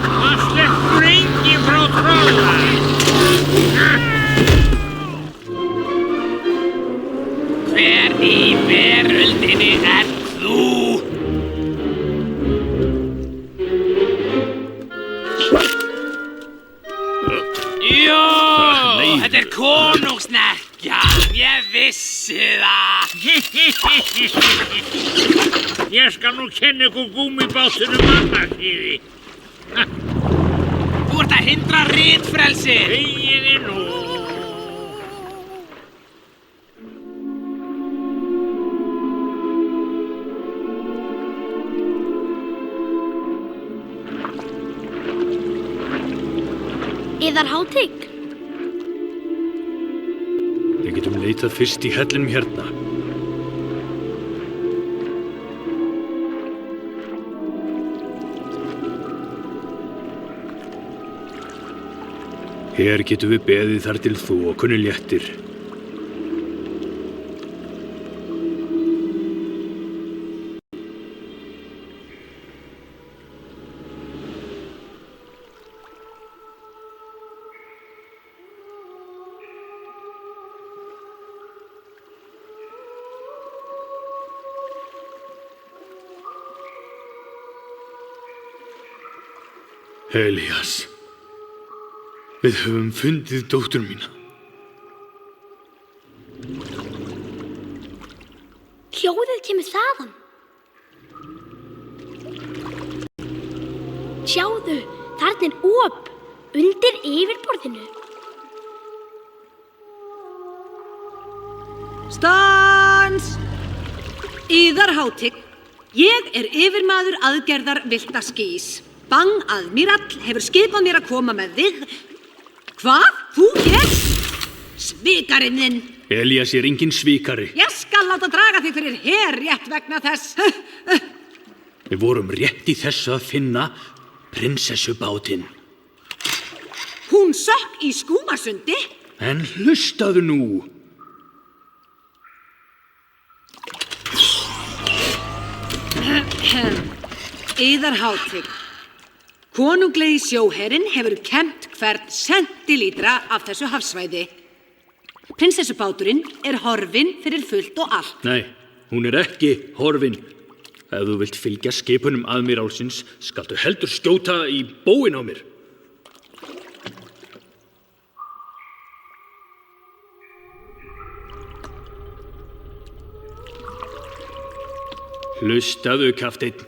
Það sleppur enginn frá Trolla! Hver í veröldinni ert þú? Jó, þetta er konungsnekkja. Ég vissi það. Ég skal nú kenna ykkur gúmmíbátunum annarkýði. Þú ert að hindra ritfrelsi. Þegiði nú. Yðar hátign. Við getum leitað fyrst í hellinum hérna. Hér getum við beðið þar til þokunni léttir. Elías, við höfum fundið dóttur mína. Hljóðið kemur þaðan. Sjáðu, þarna er op undir yfirborðinu. Stans! Yðar hátign, ég er yfirmaður aðgerðar villta skís. Bang Admirall hefur skipað mér að koma með þig. Hvað? Þú hér? Svikarinn þinn. Elías er engin svikari. Ég skal láta draga þig fyrir herrétt vegna þess. Við vorum rétt í þessu að finna prinsessubátinn. Hún sökk í Skúmasundi. En hlustaðu nú. Yðar hátign. Konunglegi sjóherinn hefur kennt hvern sentilítra af þessu hafsvæði. Prinsessubáturinn er horfin fyrir fullt og allt. Nei, hún er ekki horfin. Ef þú vilt fylgja skipunum aðmírálsins, skaltu heldur skjóta í bóin á mér. Hlustaðu, kafteinn.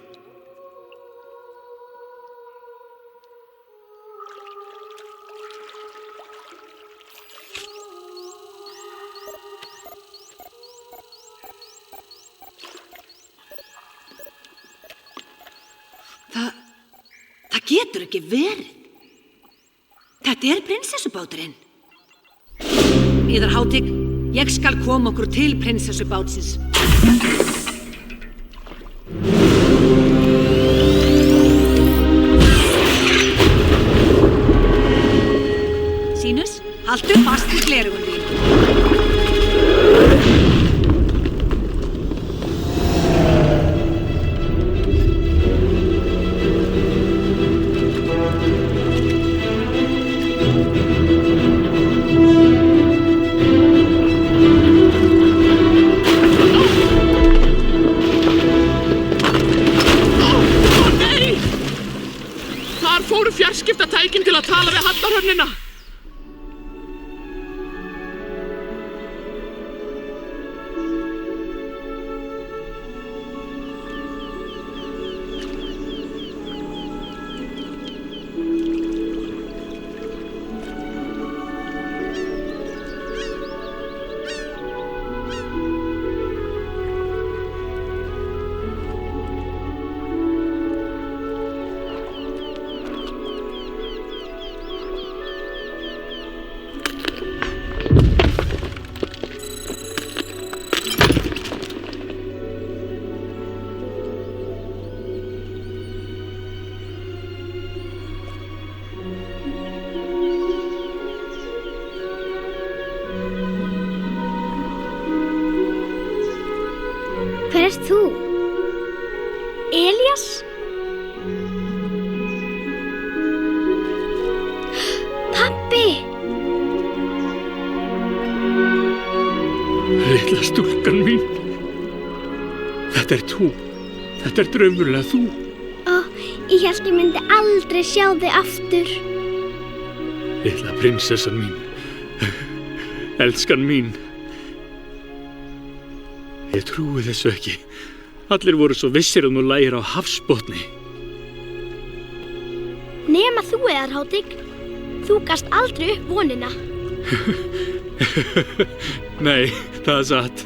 Það getur ekki verið. Þetta er prinsessubáturinn. Yðar hátign, ég skal koma okkur til prinsessubátsins. Sínus, haltu fast í gleraugun þín. Fjarskiptatækin til að tala við hallarhöfnina. Hver ert þú? Elías? Pabbi! Litla stúlkan mín. Þetta þú. Þetta draumurlega þú. Ég hélt ég myndi aldrei sjá þig aftur. Litla prinsessan mín. Elskan mín. Ég trúi þessu ekki. Allir voru svo vissir nú lægir á hafsbotni. Nema þú, Eðarhátign. Þú gast aldrei upp vonina. Nei, það satt.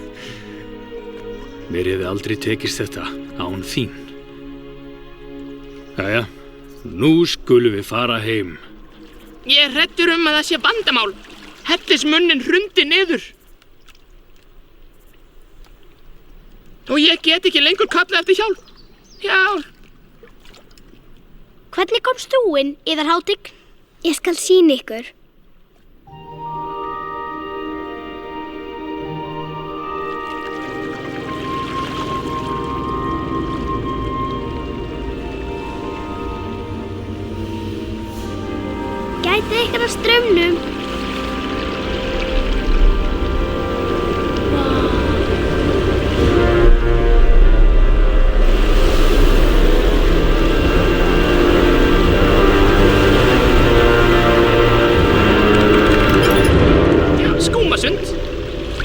Mér hefði aldrei tekist þetta án þín. Jæja, nú skulum við fara heim. Ég er hræddur að það sé vandamál. Hellismunnin hrundi niður. Og ég get ekki lengur kallað eftir hjálp. Hjálp. Hvernig komst þú inn, Eðarhátign? Ég skal sýna ykkur. Gætið ykkur að straumnum.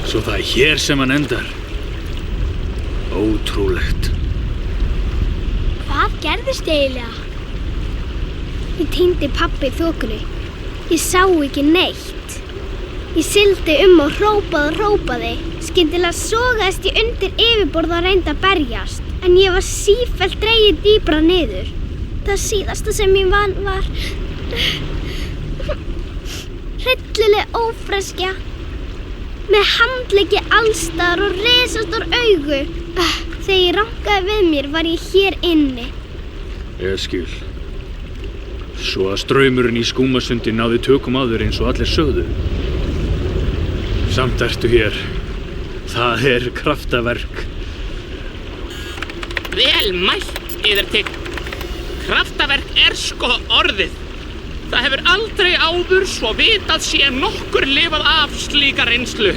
Svo það hér sem hann endar. Ótrúlegt. Hvað gerðist eiginlega? Ég týndi pabba í þokunni. Ég sá ekki neitt. Ég sigldi og hrópaði. Skyndilega sogaðist ég undir yfirborð og reyndi að berjast. En ég var sífellt dregin dýpra niður. Það síðasta sem ég vann var hryllileg ófreskja. Með handleggi allsstaðar og risastór augu. Þegar ég rankaði við mér var ég hér inni. Ég skil. Svo að straumurinn í Skúmasundi náði tökum á þér eins og allir sögðu. Samt ertu hér. Það er kraftaverk. Vel mælt, Eðartign. Kraftaverk er sko orðið. Það hefur aldrei áður svo vitað sé nokkur lifað af slíka reynslu.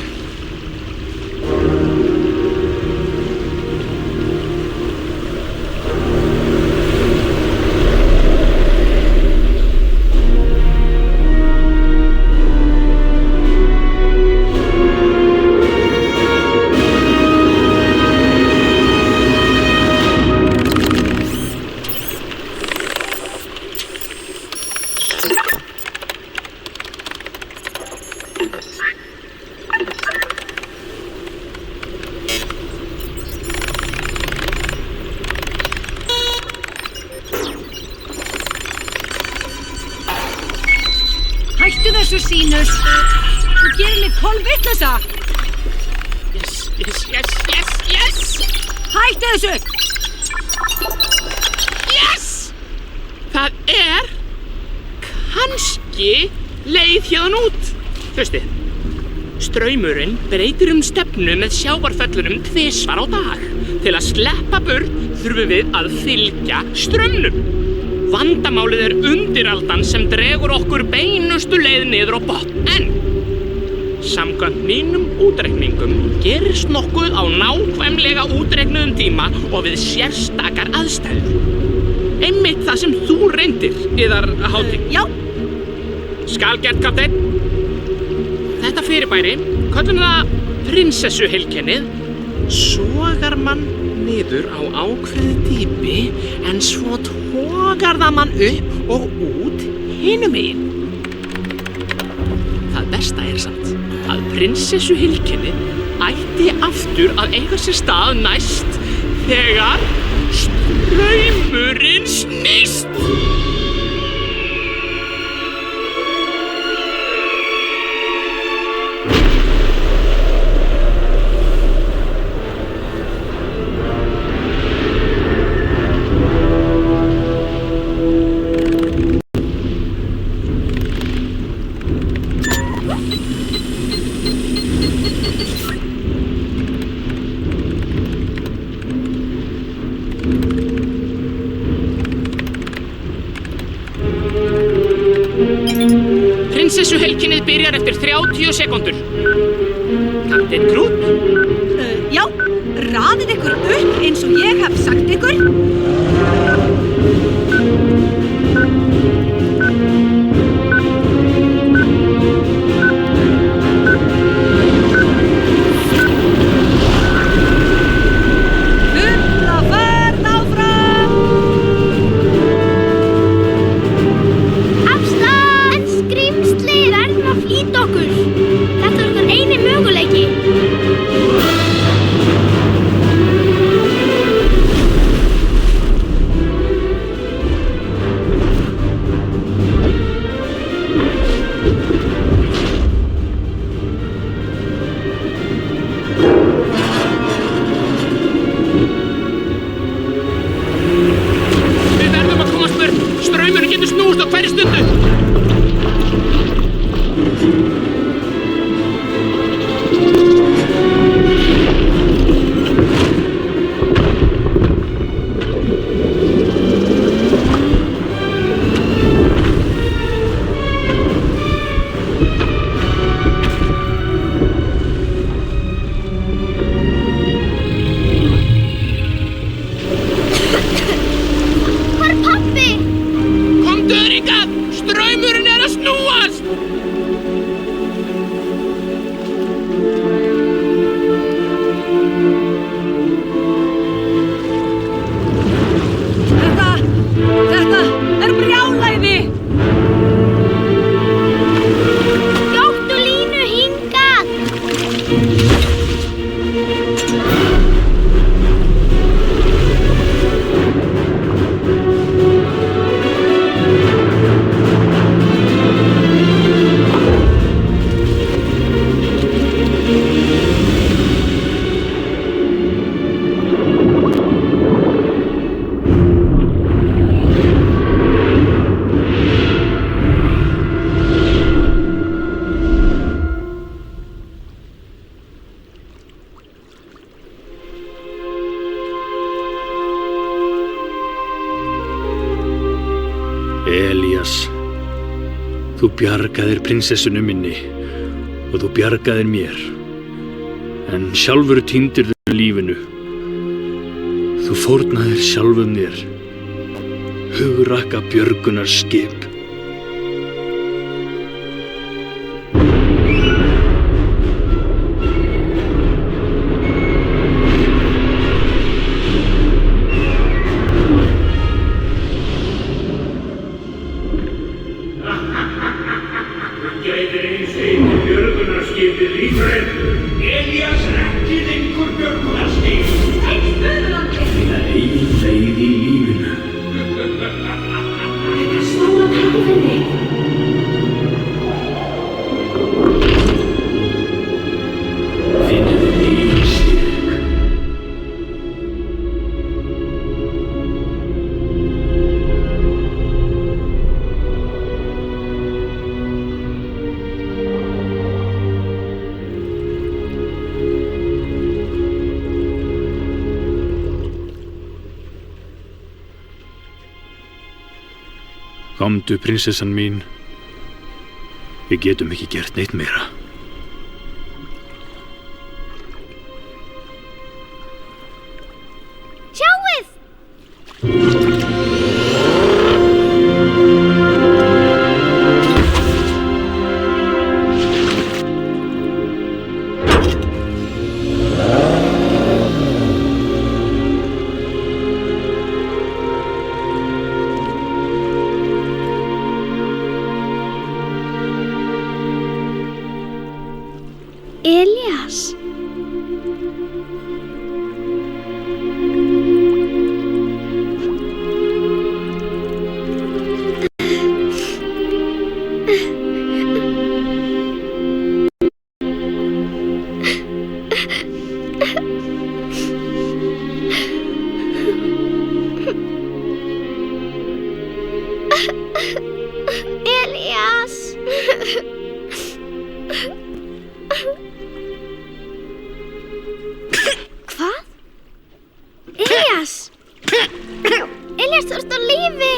Hættu þessu, Sínus. Þú gerir mig kolvitlausa. Yes. Hættu þessu. Yes! Það er kannski leið hérðan út. Hlustið. Straumurinn breytir stefnu með sjávarföllunum tvisvar á dag. Til að sleppa burt þurfum við að fylgja straumnum. Vandamálið er undiraldan sem dregur okkur beinustu leið niður á botn. En samkvæmt mínum útreikningum gerist nokkuð á nákvæmlega útreiknuðum tíma og við sérstakar aðstæður. Einmitt það sem þú reyndir, Eðarhátign. Já. Skal gert, kapteinn. Þetta fyrirbæri, köllum það prinsessuheilkennið, sogar mann niður á ákveðið dýpi en svo togar það mann upp og út hinum megin. Það besta er samt að prinsessuheilkennið ætti aftur að eiga sér stað næst þegar straumurinn snýst. Prinsessuheilkennið byrjar eftir 30 sekúndur. Það Kapteinn Krút? Já, raðið ykkur upp eins og ég hef sagt ykkur. Fulla ferð áfram! Afstæð! En skrímsli, verðum að flýta okkur. Þetta er okkar eini möguleiki. Við verðum að komast burt. Straumurinn getur snúist á hverri stundu. Hvar er pabbi? Komdu þér hingað! Straumurinn er að snúast! Þetta er brjálæði! Gjóttu línu hingað! Elías, þú bjargaðir prinsessunum minni og þú bjargaðir mér. En sjálfur týndirðu lífinu. Þú fórnaðir sjálfum þér. Hugrakka björgunar skip. Gætir eins eitt björgunarskipið lífræð. Elías rekkið einhver björgunarskip. Þína eigin leið í lífinu. Þetta er stóra tækifæri. Finnið þið eigin styrk. Komdu, prinsessan mín. Við getum ekki gert neitt meira. Sjáið! Elías. Elías. Hvað? Elías! Elías, þú ert á lífi!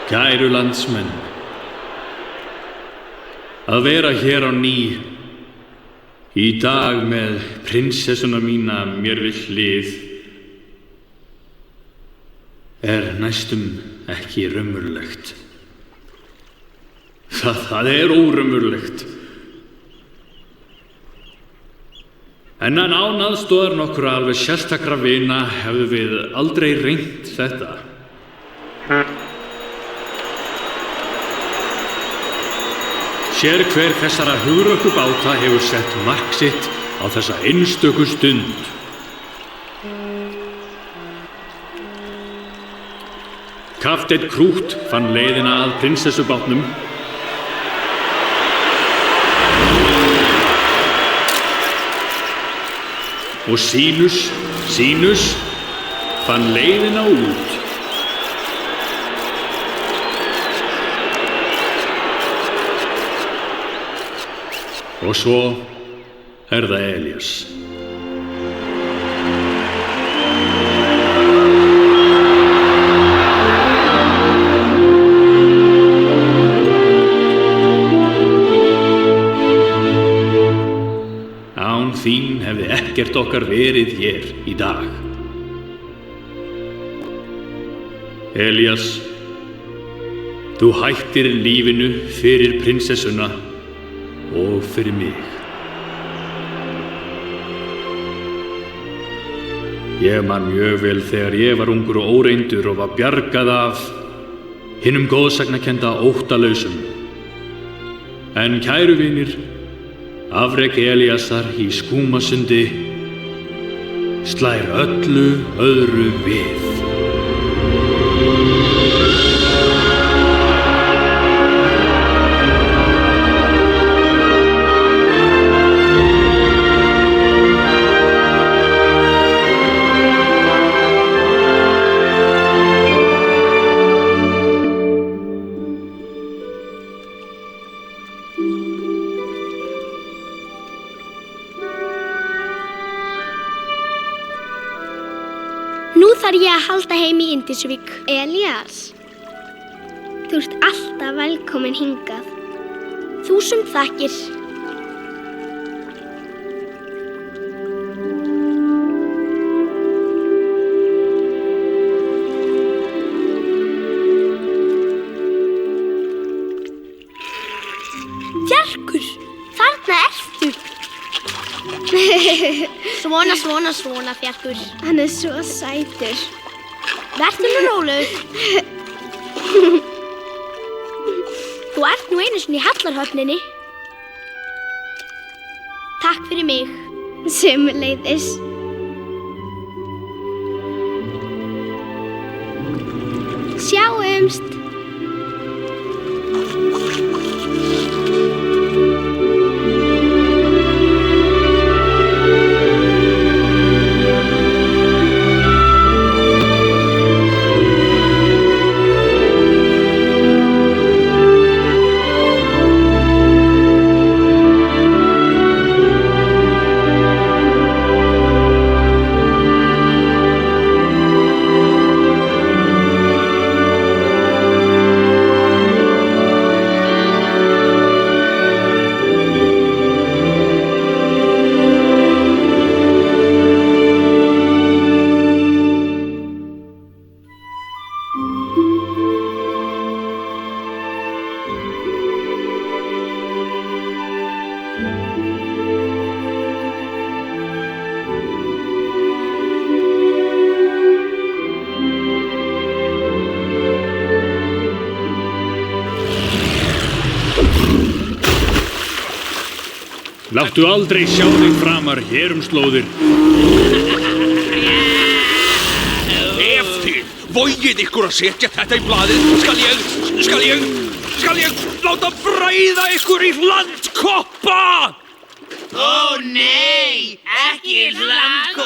Kæru landsmenn, að vera hér á ný í dag með prinsessuna mína mér við hlið næstum ekki raunverulegt. Það óraunverulegt. En án aðstoðar nokkra alveg sérstakra vina hefðu við aldrei reynt þetta. Sér hver þessara hugrökku báta hefur sett mark sitt á þessa einstöku stund. Kapteinn Krút fann leiðina að prinsessubátnum. Og Sínus fann leiðina út. Og svo það Elías. Án þín hefði ekkert okkar verið hér í dag. Elías, þú hættir lífinu fyrir prinsessuna og fyrir mig. Ég man mjög vel þegar ég var ungur og óreyndur og var bjargað af hinum góðsagnakennda óttalausum. En kæru vinir, afrek Elíasar í Skúmasundi slær öllu öðru við. Nú þarf ég að halda heim í Indísvík. Elías, þú ert alltaf velkomin hingað. 1000 þakkir. Bjarkur, þarna ertu. Svona, Bjarkur. Hann svo sætur. Vertu nú rólegur. Þú ert nú einu sinni í Hallarhöfninni. Takk fyrir mig. Sömuleiðis. Sjáumst. Láttu aldrei sjá þig framar hér slóðir. Ef þið vogið ykkur að setja þetta í blaðið, skal ég láta bræða ykkur í landkoppa! Ó nei, ekki landkoppa!